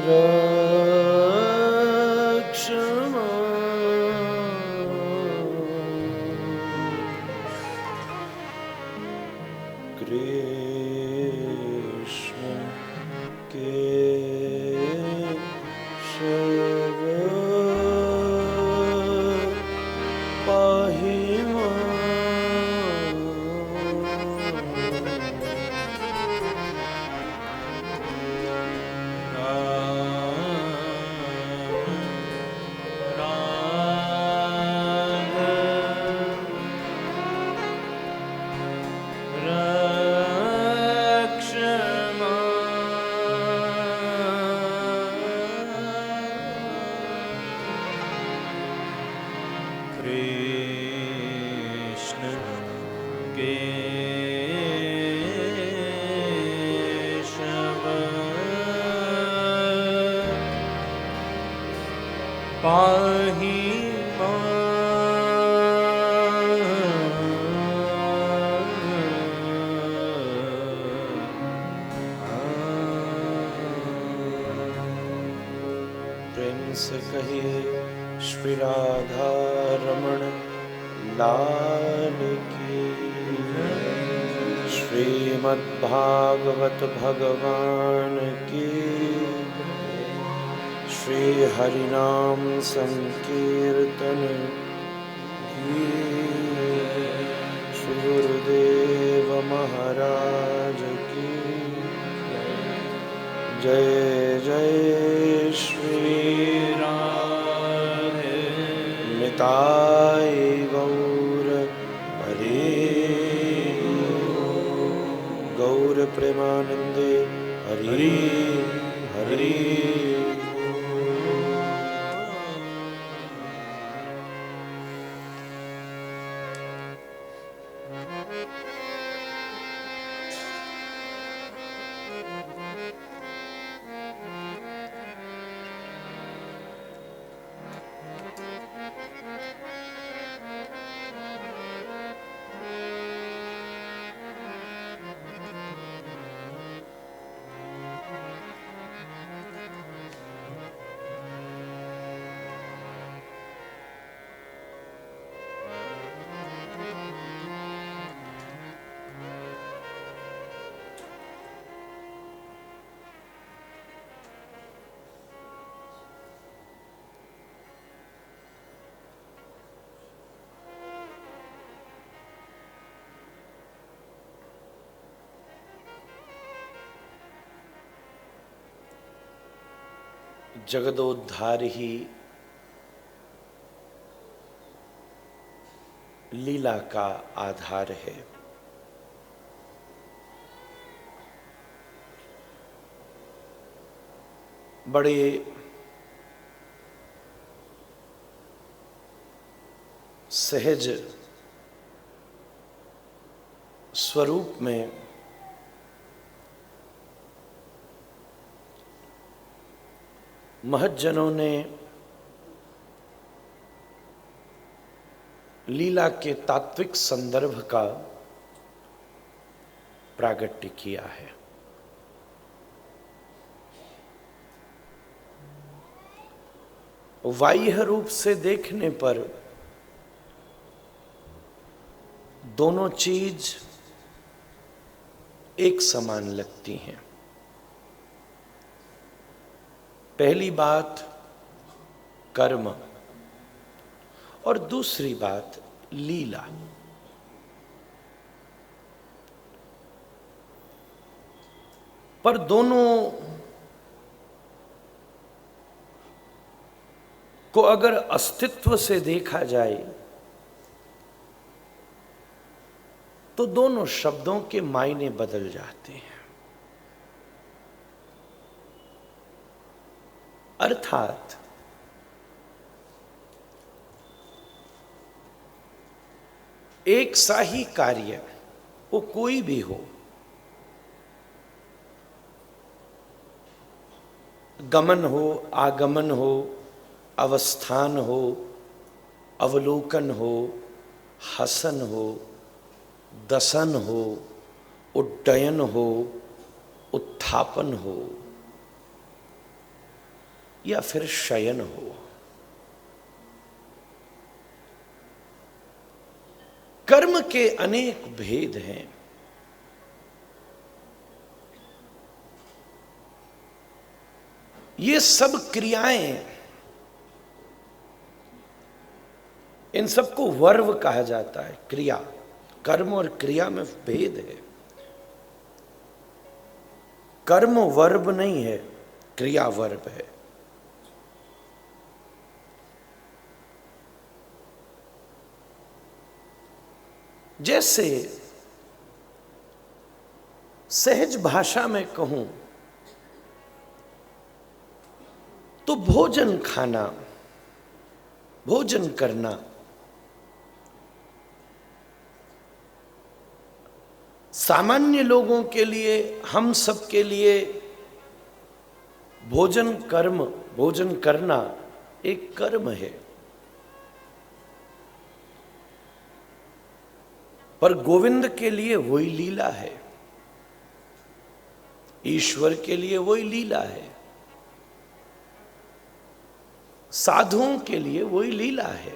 रक्ष कृष्ण केशव पाहि कृष्ण केशव पाहि प्रेम से कहिए श्री राधा रमण लाल की, श्रीमद्भागवत भगवान की, श्री हरिनाम संकीर्तन की, श्री गुरुदेव महाराज की जय जय श्री राधे निताय गौर हरि गौर प्रेमानंदे हरि हरि। जगदोद्धार ही लीला का आधार है। बड़े सहज स्वरूप में महज्जनों ने लीला के तात्विक संदर्भ का प्रागट्य किया है। बाह्य रूप से देखने पर दोनों चीज एक समान लगती हैं। पहली बात कर्म और दूसरी बात लीला। पर दोनों को अगर अस्तित्व से देखा जाए तो दोनों शब्दों के मायने बदल जाते हैं। अर्थात एक सा ही कार्य वो कोई भी हो, गमन हो, आगमन हो, अवस्थान हो, अवलोकन हो, हसन हो, दसन हो, उड्डयन हो, उत्थापन हो, या फिर शयन हो। कर्म के अनेक भेद हैं। ये सब क्रियाएं, इन सबको वर्व कहा जाता है। क्रिया, कर्म और क्रिया में भेद है। कर्म वर्ब नहीं है, क्रिया वर्ब है। जैसे सहज भाषा में कहूं तो भोजन खाना, भोजन करना सामान्य लोगों के लिए, हम सब के लिए भोजन कर्म, भोजन करना एक कर्म है। पर गोविंद के लिए वही लीला है, ईश्वर के लिए वही लीला है, साधुओं के लिए वही लीला है।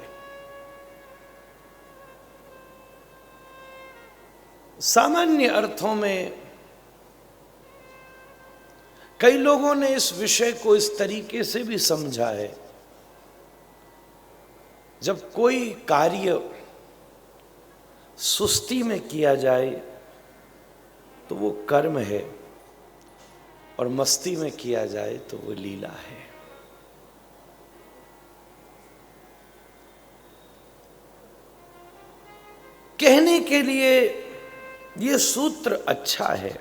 सामान्य अर्थों में कई लोगों ने इस विषय को इस तरीके से भी समझा है, जब कोई कार्य सुस्ती में किया जाए तो वो कर्म है, और मस्ती में किया जाए तो वो लीला है। कहने के लिए ये सूत्र अच्छा है,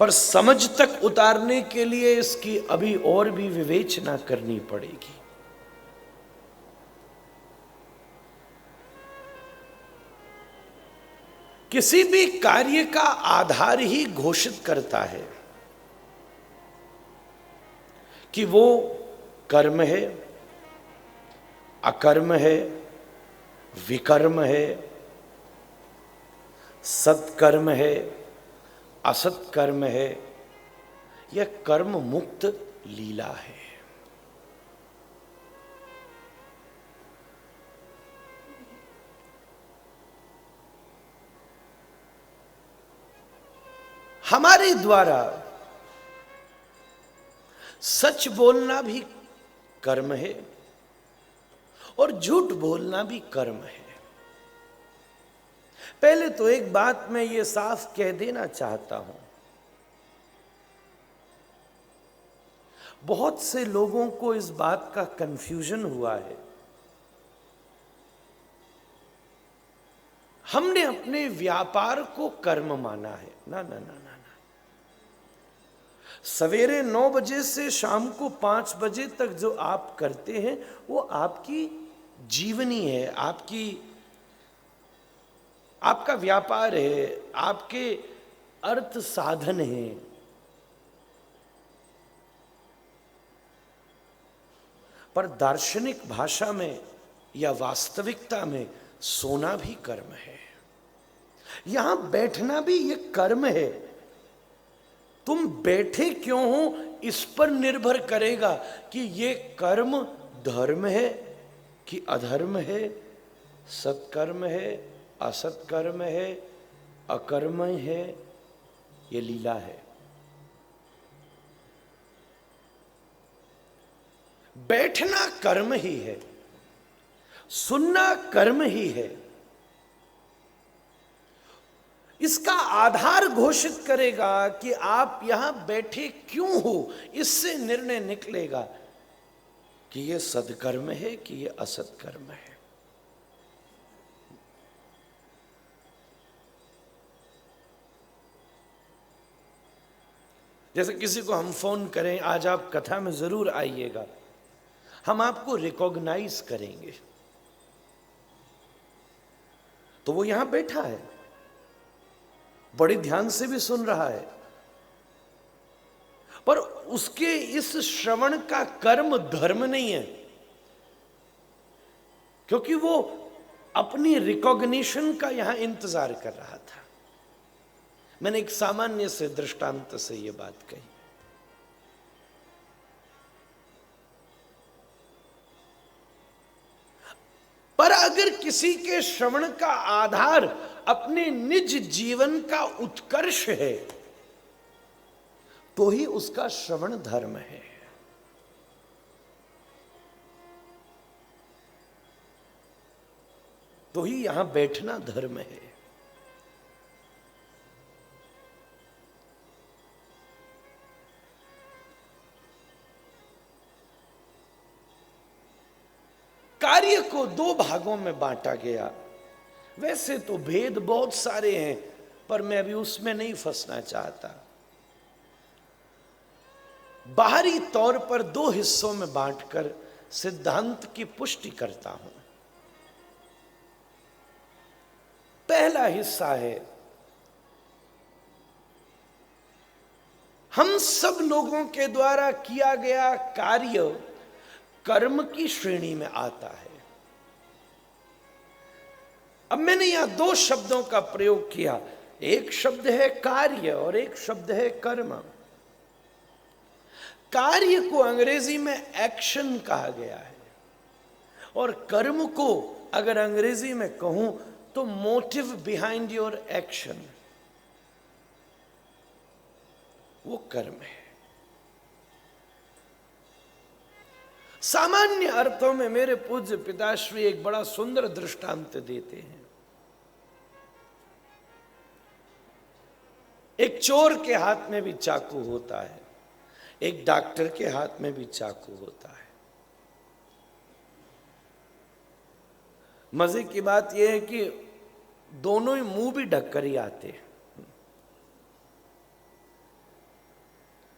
पर समझ तक उतारने के लिए इसकी अभी और भी विवेचना करनी पड़ेगी। किसी भी कार्य का आधार ही घोषित करता है कि वो कर्म है, अकर्म है, विकर्म है, सत्कर्म है, असत्कर्म है, यह कर्म मुक्त लीला है। हमारे द्वारा सच बोलना भी कर्म है और झूठ बोलना भी कर्म है। पहले तो एक बात मैं ये साफ कह देना चाहता हूं, बहुत से लोगों को इस बात का कंफ्यूजन हुआ है। हमने अपने व्यापार को कर्म माना है। ना ना ना ना ना, सवेरे 9 बजे से शाम को 5 बजे तक जो आप करते हैं वो आपकी जीवनी है, आपका व्यापार है, आपके अर्थ साधन है। पर दार्शनिक भाषा में या वास्तविकता में सोना भी कर्म है, यहां बैठना भी एक कर्म है। तुम बैठे क्यों हो इस पर निर्भर करेगा कि ये कर्म धर्म है कि अधर्म है, सत्कर्म है, असत्कर्म है, अकर्म है, ये लीला है। बैठना कर्म ही है, सुनना कर्म ही है। इसका आधार घोषित करेगा कि आप यहां बैठे क्यों हो, इससे निर्णय निकलेगा कि यह सद्कर्म है कि यह असत्कर्म है। जैसे किसी को हम फोन करें, आज आप कथा में जरूर आइएगा, हम आपको रिकॉग्नाइज करेंगे, तो वो यहां बैठा है, बड़े ध्यान से भी सुन रहा है, पर उसके इस श्रवण का कर्म धर्म नहीं है, क्योंकि वो अपनी रिकॉग्निशन का यहां इंतजार कर रहा था। मैंने एक सामान्य से दृष्टांत से यह बात कही। किसी के श्रवण का आधार अपने निज जीवन का उत्कर्ष है तो ही उसका श्रवण धर्म है। तो ही यहां बैठना धर्म है। कार्य को दो भागों में बांटा गया। वैसे तो भेद बहुत सारे हैं, पर मैं अभी उसमें नहीं फंसना चाहता। बाहरी तौर पर दो हिस्सों में बांटकर सिद्धांत की पुष्टि करता हूं। पहला हिस्सा है, हम सब लोगों के द्वारा किया गया कार्य कर्म की श्रेणी में आता है। अब मैंने यहां दो शब्दों का प्रयोग किया, एक शब्द है कार्य और एक शब्द है कर्म। कार्य को अंग्रेजी में एक्शन कहा गया है और कर्म को अगर अंग्रेजी में कहूं तो मोटिव बिहाइंड योर एक्शन, वो कर्म है। सामान्य अर्थों में मेरे पूज्य पिताश्री एक बड़ा सुंदर दृष्टांत देते हैं। एक चोर के हाथ में भी चाकू होता है, एक डॉक्टर के हाथ में भी चाकू होता है। मजे की बात यह है कि दोनों ही मुंह भी ढककर ही आते हैं।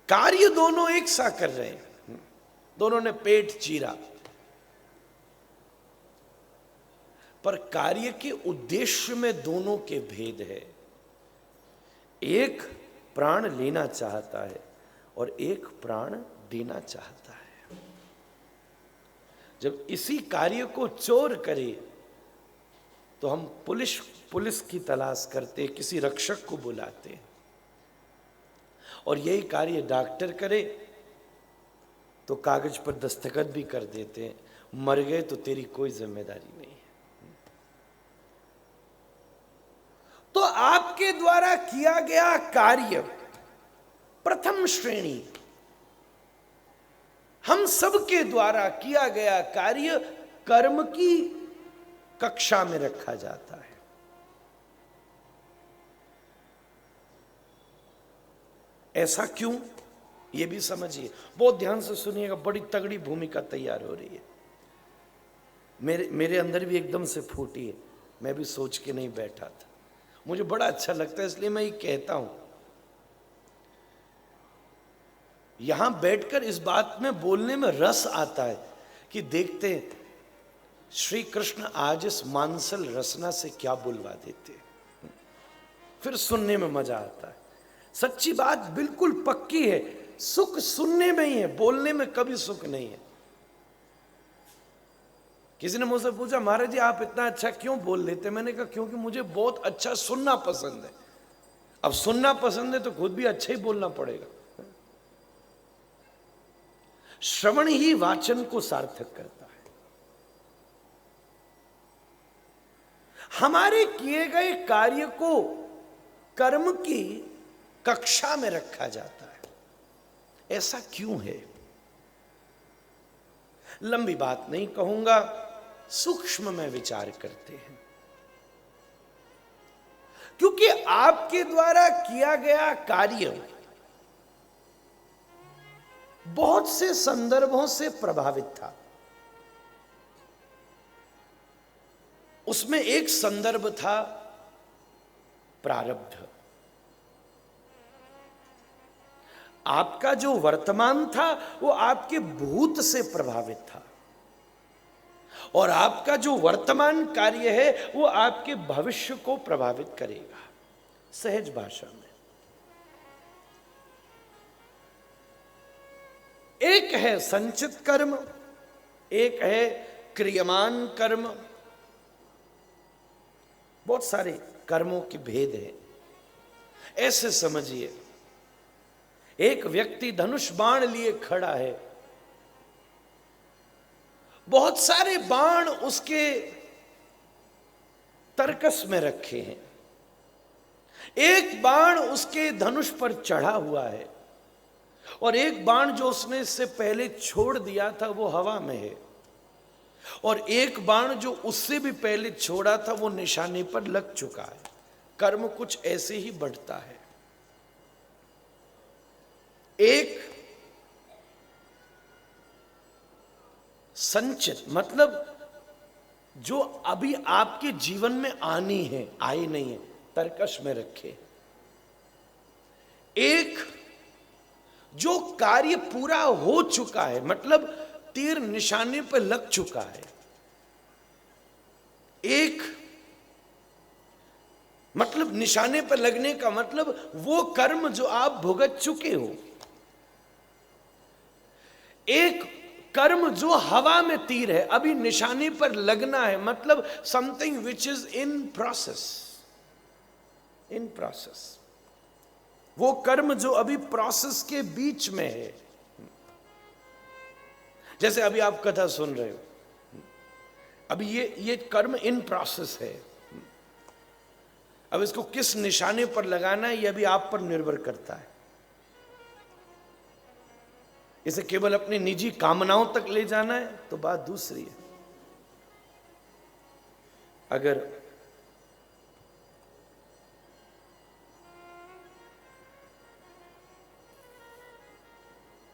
कार्य दोनों एक सा कर रहे हैं, दोनों ने पेट चीरा, पर कार्य के उद्देश्य में दोनों के भेद है। एक प्राण लेना चाहता है और एक प्राण देना चाहता है। जब इसी कार्य को चोर करे तो हम पुलिस की तलाश करते, किसी रक्षक को बुलाते, और यही कार्य डॉक्टर करे तो कागज पर दस्तखत भी कर देते हैं, मर गए तो तेरी कोई जिम्मेदारी नहीं है। तो आपके द्वारा किया गया कार्य प्रथम श्रेणी, हम सबके द्वारा किया गया कार्य कर्म की कक्षा में रखा जाता है। ऐसा क्यों, यह भी समझिए, बहुत ध्यान से सुनिएगा, बड़ी तगड़ी भूमिका तैयार हो रही है। मेरे अंदर भी एकदम से फूटी है, मैं भी सोच के नहीं बैठा था, मुझे बड़ा अच्छा लगता है इसलिए मैं ये कहता हूं। यहां बैठकर इस बात में बोलने में रस आता है कि देखते हैं श्री कृष्ण आज इस मानसल रसना से क्या बुलवा देते, फिर सुनने में मजा आता है। सच्ची बात बिल्कुल पक्की है, सुख सुनने में ही है, बोलने में कभी सुख नहीं है। किसी ने मुझसे पूछा, महाराज जी आप इतना अच्छा क्यों बोल लेते? मैंने कहा क्योंकि मुझे बहुत अच्छा सुनना पसंद है। अब सुनना पसंद है तो खुद भी अच्छा ही बोलना पड़ेगा। श्रवण ही वाचन को सार्थक करता है। हमारे किए गए कार्य को कर्म की कक्षा में रखा जाता है। ऐसा क्यों है? लंबी बात नहीं कहूंगा, सूक्ष्म में विचार करते हैं। क्योंकि आपके द्वारा किया गया कार्य बहुत से संदर्भों से प्रभावित था। उसमें एक संदर्भ था प्रारब्ध। आपका जो वर्तमान था वो आपके भूत से प्रभावित था, और आपका जो वर्तमान कार्य है वो आपके भविष्य को प्रभावित करेगा। सहज भाषा में एक है संचित कर्म, एक है क्रियमान कर्म। बहुत सारे कर्मों के भेद है। ऐसे समझिए, एक व्यक्ति धनुष बाण लिए खड़ा है, बहुत सारे बाण उसके तरकस में रखे हैं। एक बाण उसके धनुष पर चढ़ा हुआ है और एक बाण जो उसने इससे पहले छोड़ दिया था वो हवा में है, और एक बाण जो उससे भी पहले छोड़ा था वो निशाने पर लग चुका है। कर्म कुछ ऐसे ही बढ़ता है। एक संचित मतलब जो अभी आपके जीवन में आनी है, आई नहीं है, तरकश में रखे। एक जो कार्य पूरा हो चुका है, मतलब तीर निशाने पर लग चुका है। एक मतलब निशाने पर लगने का मतलब वो कर्म जो आप भुगत चुके हो। एक कर्म जो हवा में तीर है, अभी निशाने पर लगना है, मतलब something which is in process, in process. वो कर्म जो अभी प्रोसेस के बीच में है। जैसे अभी आप कथा सुन रहे हो, अभी ये कर्म इन प्रोसेस है। अब इसको किस निशाने पर लगाना है, यह भी आप पर निर्भर करता है। इसे केवल अपनी निजी कामनाओं तक ले जाना है तो बात दूसरी है। अगर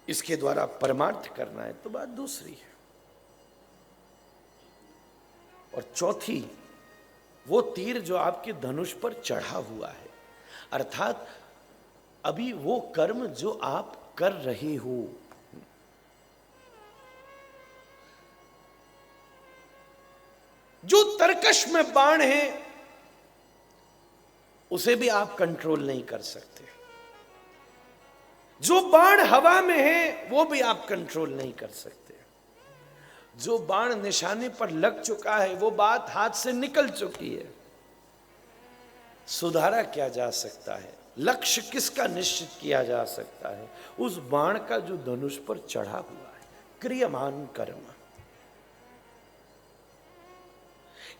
इसके द्वारा परमार्थ करना है तो बात दूसरी है। और चौथी, वो तीर जो आपके धनुष पर चढ़ा हुआ है, अर्थात अभी वो कर्म जो आप कर रहे हो, जो तरकश में बाण है, उसे भी आप कंट्रोल नहीं कर सकते। जो बाण हवा में है वो भी आप कंट्रोल नहीं कर सकते। जो बाण निशाने पर लग चुका है वो बात हाथ से निकल चुकी है, सुधारा क्या जा सकता है, लक्ष्य किसका निश्चित किया जा सकता है? उस बाण का जो धनुष पर चढ़ा हुआ है, क्रियमान कर्म।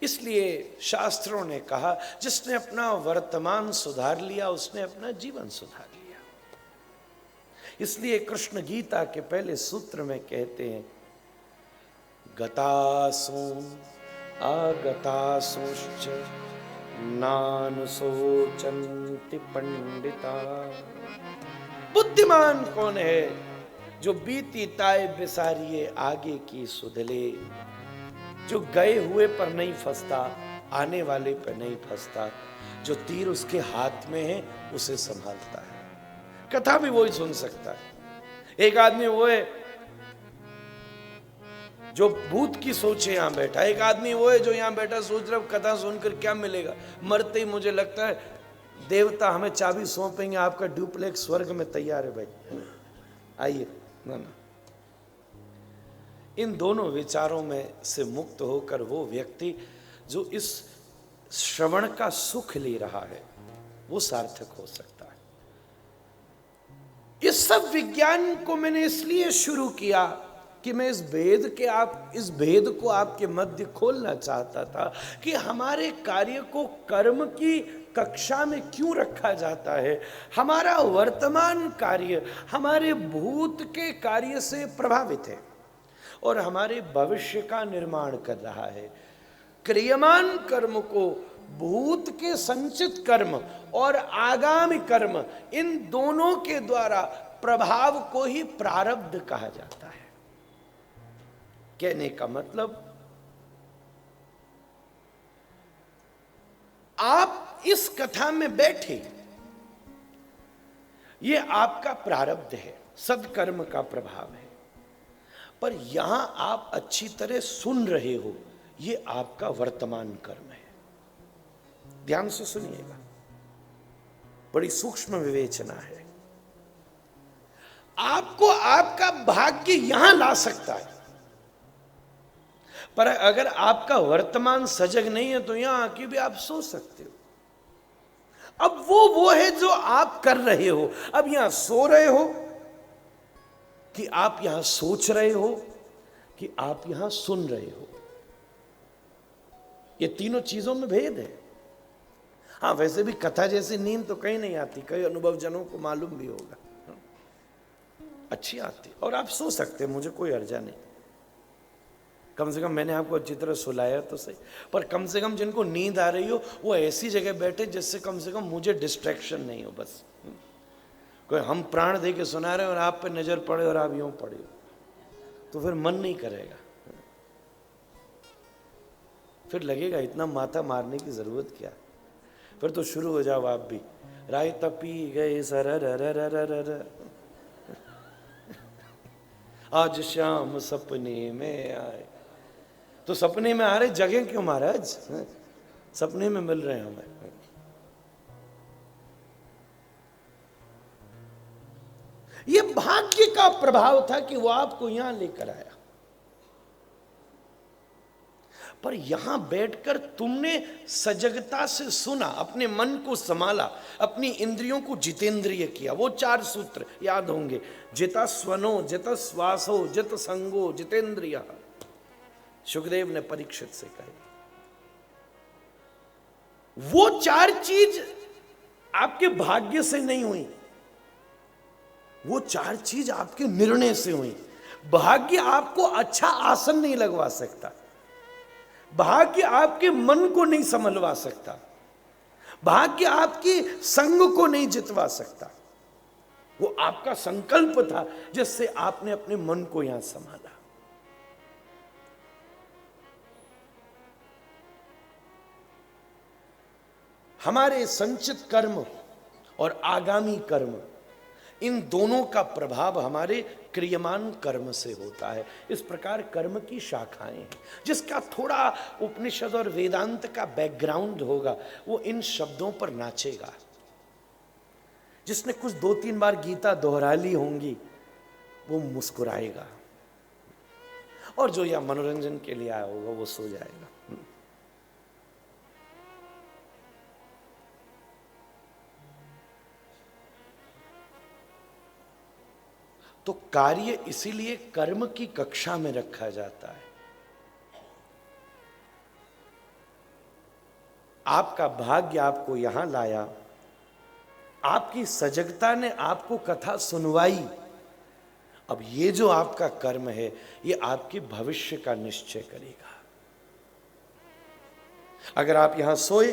इसलिए शास्त्रों ने कहा, जिसने अपना वर्तमान सुधार लिया उसने अपना जीवन सुधार लिया। इसलिए कृष्ण गीता के पहले सूत्र में कहते हैं, गतासून आगतासूश्च नानुशोचन्ति पंडिता। बुद्धिमान कौन है? जो बीती ताए बिसारिये आगे की सुधले, जो गए हुए पर नहीं फंसता, आने वाले पर नहीं फंसता, जो तीर उसके हाथ में है उसे संभालता है। कथा भी वही सुन सकता है। एक आदमी वो है जो भूत की सोचे यहां बैठा, एक आदमी वो है जो यहां बैठा सोच रहा कथा सुनकर क्या मिलेगा, मरते ही मुझे लगता है देवता हमें चाबी सौंपेंगे, आपका डुप्लेक्स स्वर्ग में तैयार है भाई, आइए। ना, इन दोनों विचारों में से मुक्त होकर वो व्यक्ति जो इस श्रवण का सुख ले रहा है वो सार्थक हो सकता है। इस सब विज्ञान को मैंने इसलिए शुरू किया कि मैं इस भेद को आपके मध्य खोलना चाहता था कि हमारे कार्य को कर्म की कक्षा में क्यों रखा जाता है। हमारा वर्तमान कार्य हमारे भूत के कार्य से प्रभावित है और हमारे भविष्य का निर्माण कर रहा है। क्रियमान कर्म को भूत के संचित कर्म और आगामी कर्म, इन दोनों के द्वारा प्रभाव को ही प्रारब्ध कहा जाता है। कहने का मतलब, आप इस कथा में बैठे, ये आपका प्रारब्ध है, सदकर्म का प्रभाव है, पर यहां आप अच्छी तरह सुन रहे हो, ये आपका वर्तमान कर्म है। ध्यान से सुनिएगा, बड़ी सूक्ष्म विवेचना है। आपको आपका भाग्य यहां ला सकता है, पर अगर आपका वर्तमान सजग नहीं है तो यहां आके भी आप सो सकते हो। अब वो है जो आप कर रहे हो। अब यहां सो रहे हो कि आप यहां सोच रहे हो कि आप यहां सुन रहे हो। ये तीनों चीजों में भेद है। हाँ, वैसे भी कथा जैसी नींद तो कहीं नहीं आती, कई अनुभवजनों को मालूम भी होगा, अच्छी आती और आप सो सकते हैं, मुझे कोई अर्जा नहीं। कम से कम मैंने आपको अच्छी तरह सुलाया तो सही, पर कम से कम जिनको नींद आ रही हो वो ऐसी जगह बैठे जिससे कम से कम मुझे डिस्ट्रैक्शन नहीं हो। बस कोई हम प्राण दे के सुना रहे हैं और आप पे नजर पड़े और आप यूं पड़े हो तो फिर मन नहीं करेगा, फिर लगेगा इतना माथा मारने की जरूरत क्या। फिर तो शुरू हो जाओ आप भी, राय तपी गए सर आज शाम सपने में आए। तो सपने में आ रहे, जगह क्यों महाराज, सपने में मिल रहे हैं हमें। ये भाग्य का प्रभाव था कि वो आपको यहां लेकर आया, पर यहां बैठकर तुमने सजगता से सुना, अपने मन को संभाला, अपनी इंद्रियों को जितेंद्रिय किया। वो 4 सूत्र याद होंगे, जिता स्वनो, जित श्वासो, जित संगो, जितेंद्रिय। सुखदेव ने परीक्षित से कहे वो 4 चीज आपके भाग्य से नहीं हुई, वो 4 चीज आपके निर्णय से हुई। भाग्य आपको अच्छा आसन नहीं लगवा सकता, भाग्य आपके मन को नहीं संभलवा सकता, भाग्य आपकी संग को नहीं जितवा सकता। वो आपका संकल्प था जिससे आपने अपने मन को यहां संभाला। हमारे संचित कर्म और आगामी कर्म, इन दोनों का प्रभाव हमारे क्रियमान कर्म से होता है। इस प्रकार कर्म की शाखाएं हैं। जिसका थोड़ा उपनिषद और वेदांत का बैकग्राउंड होगा वो इन शब्दों पर नाचेगा। जिसने कुछ 2-3 बार गीता दोहरा ली होंगी वो मुस्कुराएगा, और जो या मनोरंजन के लिए आया होगा वो सो जाएगा। तो कार्य इसीलिए कर्म की कक्षा में रखा जाता है। आपका भाग्य आपको यहां लाया, आपकी सजगता ने आपको कथा सुनवाई। अब ये जो आपका कर्म है ये आपके भविष्य का निश्चय करेगा। अगर आप यहां सोए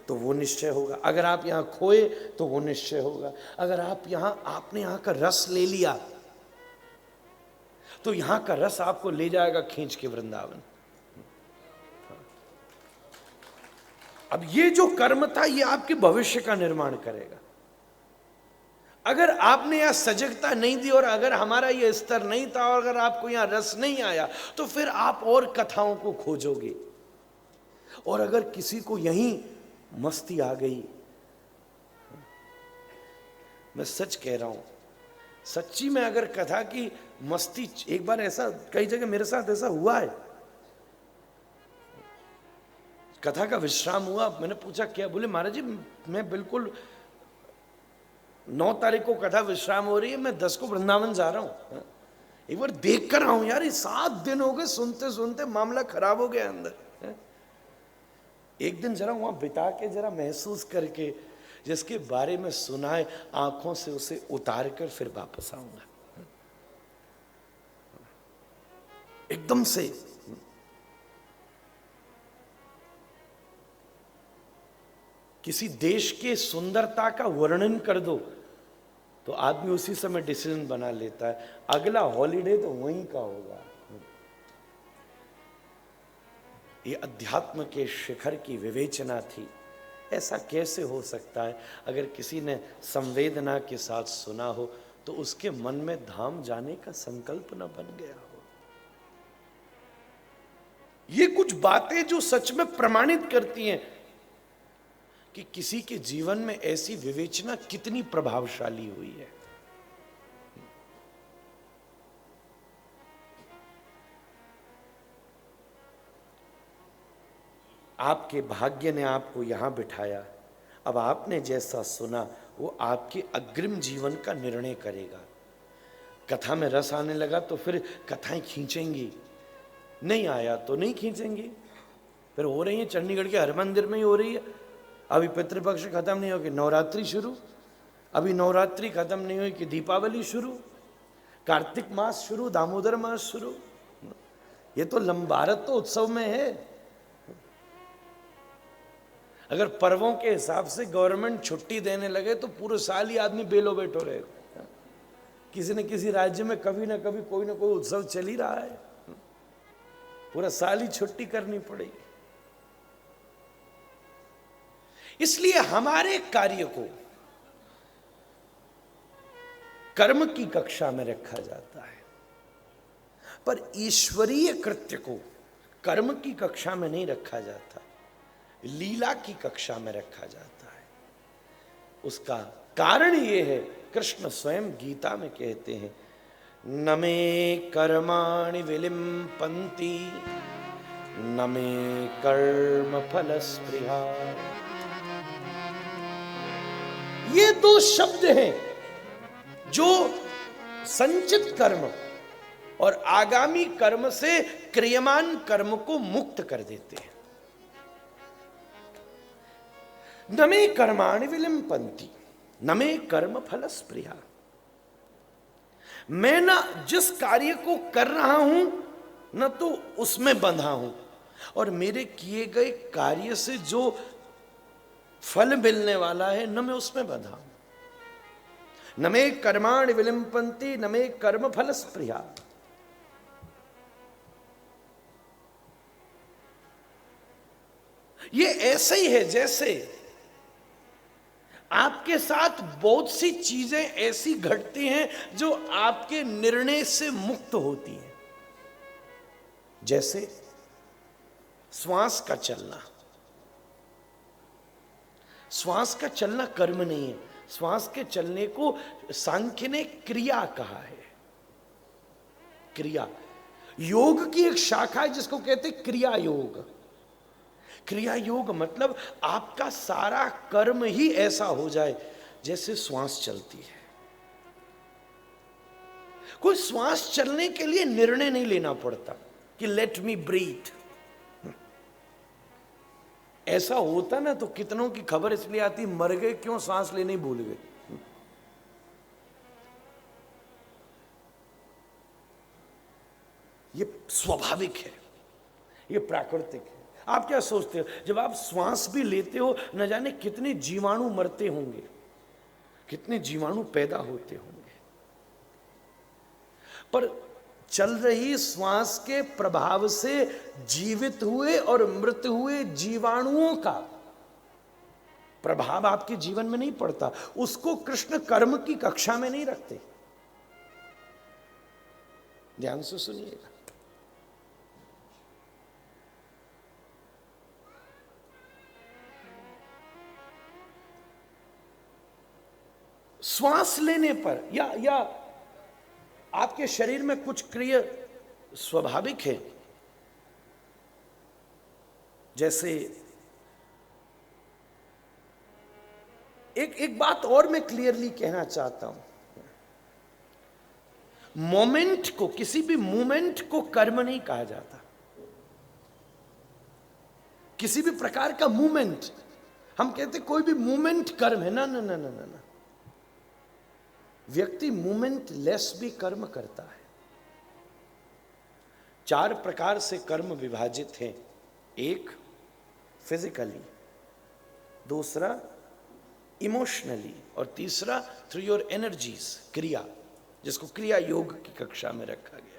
तो वो निश्चय होगा, अगर आप यहां खोए तो वो निश्चय होगा, अगर आपने यहां का रस ले लिया तो यहां का रस आपको ले जाएगा खींच के वृंदावन। अब ये जो कर्म था ये आपके भविष्य का निर्माण करेगा। अगर आपने यहां सजगता नहीं दी और अगर हमारा ये स्तर नहीं था और अगर आपको यहां रस नहीं आया तो फिर आप और कथाओं को खोजोगे। और अगर किसी को यहीं मस्ती आ गई, मैं सच कह रहा हूं, सच्ची में अगर कथा की मस्ती, एक बार ऐसा कई जगह मेरे साथ ऐसा हुआ है, कथा का विश्राम हुआ, मैंने पूछा क्या, बोले महाराज जी मैं बिल्कुल 9 तारीख को कथा विश्राम हो रही है, मैं 10 को वृंदावन जा रहा हूं, एक बार देख कर आऊं यार, ये 7 दिन हो गए सुनते सुनते मामला खराब हो गया अंदर। एक दिन जरा वहां बिता के जरा महसूस करके जिसके बारे में सुना है आंखों से उसे उतार कर फिर वापस आऊंगा। एकदम से किसी देश के सुंदरता का वर्णन कर दो तो आदमी उसी समय डिसीजन बना लेता है, अगला हॉलिडे तो वहीं का होगा। ये अध्यात्म के शिखर की विवेचना थी। ऐसा कैसे हो सकता है? अगर किसी ने संवेदना के साथ सुना हो तो उसके मन में धाम जाने का संकल्प न बन गया हो। ये कुछ बातें जो सच में प्रमाणित करती हैं कि किसी के जीवन में ऐसी विवेचना कितनी प्रभावशाली हुई है। आपके भाग्य ने आपको यहां बिठाया, अब आपने जैसा सुना वो आपके अग्रिम जीवन का निर्णय करेगा। कथा में रस आने लगा तो फिर कथाएं खींचेंगी, नहीं आया तो नहीं खींचेंगी। फिर हो रही है चंडीगढ़ के हर मंदिर में ही हो रही है। अभी पितृपक्ष खत्म नहीं हो कि नवरात्रि शुरू, अभी नवरात्रि खत्म नहीं हुई कि दीपावली शुरू, कार्तिक मास शुरू, दामोदर मास शुरू। ये तो लंबारत तो उत्सव में है। अगर पर्वों के हिसाब से गवर्नमेंट छुट्टी देने लगे तो पूरे साल ही आदमी बेलो बैठो रहेगा। किसी न किसी राज्य में कभी ना कभी कोई ना कोई उत्सव चल ही रहा है, पूरा साल ही छुट्टी करनी पड़ेगी। इसलिए हमारे कार्य को कर्म की कक्षा में रखा जाता है, पर ईश्वरीय कृत्य को कर्म की कक्षा में नहीं रखा जाता, लीला की कक्षा में रखा जाता है। उसका कारण ये है, कृष्ण स्वयं गीता में कहते हैं, न मे कर्माणि विलिम्पन्ति न मे कर्म फल स्पृहा। ये दो शब्द हैं जो संचित कर्म और आगामी कर्म से क्रियमान कर्म को मुक्त कर देते हैं। न मे कर्माणि विलिम्पन्ति न मे कर्म फल स्पृहा। मैं ना जिस कार्य को कर रहा हूं न तो उसमें बंधा हूं, और मेरे किए गए कार्य से जो फल मिलने वाला है न मैं उसमें बंधा हूं। न मे कर्माणि विलिम्पन्ति न मे कर्म फल स्पृहा। ये ऐसे ही है जैसे आपके साथ बहुत सी चीजें ऐसी घटती हैं जो आपके निर्णय से मुक्त होती हैं। जैसे श्वास का चलना, श्वास का चलना कर्म नहीं है। श्वास के चलने को सांख्य ने क्रिया कहा है। क्रिया योग की एक शाखा है जिसको कहते हैं क्रिया योग। क्रिया योग मतलब आपका सारा कर्म ही ऐसा हो जाए जैसे श्वास चलती है। कोई श्वास चलने के लिए निर्णय नहीं लेना पड़ता कि लेट मी ब्रीथ। ऐसा होता ना तो कितनों की खबर इसलिए आती, मर गए क्यों, सांस लेने ही भूल गए। ये स्वाभाविक है, ये प्राकृतिक है। आप क्या सोचते हो, जब आप श्वास भी लेते हो न जाने कितने जीवाणु मरते होंगे, कितने जीवाणु पैदा होते होंगे, पर चल रही श्वास के प्रभाव से जीवित हुए और मृत हुए जीवाणुओं का प्रभाव आपके जीवन में नहीं पड़ता। उसको कृष्ण कर्म की कक्षा में नहीं रखते। ध्यान से सुनिएगा। श्वास लेने पर या आपके शरीर में कुछ क्रिया स्वाभाविक है। जैसे एक बात और मैं क्लियरली कहना चाहता हूं, मोमेंट को, किसी भी मूवमेंट को कर्म नहीं कहा जाता। किसी भी प्रकार का मूवमेंट, हम कहते कोई भी मूवमेंट कर्म है, ना ना ना ना ना। व्यक्ति मूवमेंट लेस भी कर्म करता है। 4 प्रकार से कर्म विभाजित हैं। एक फिजिकली, दूसरा इमोशनली, और तीसरा थ्रू योर एनर्जीज, क्रिया, जिसको क्रिया योग की कक्षा में रखा गया।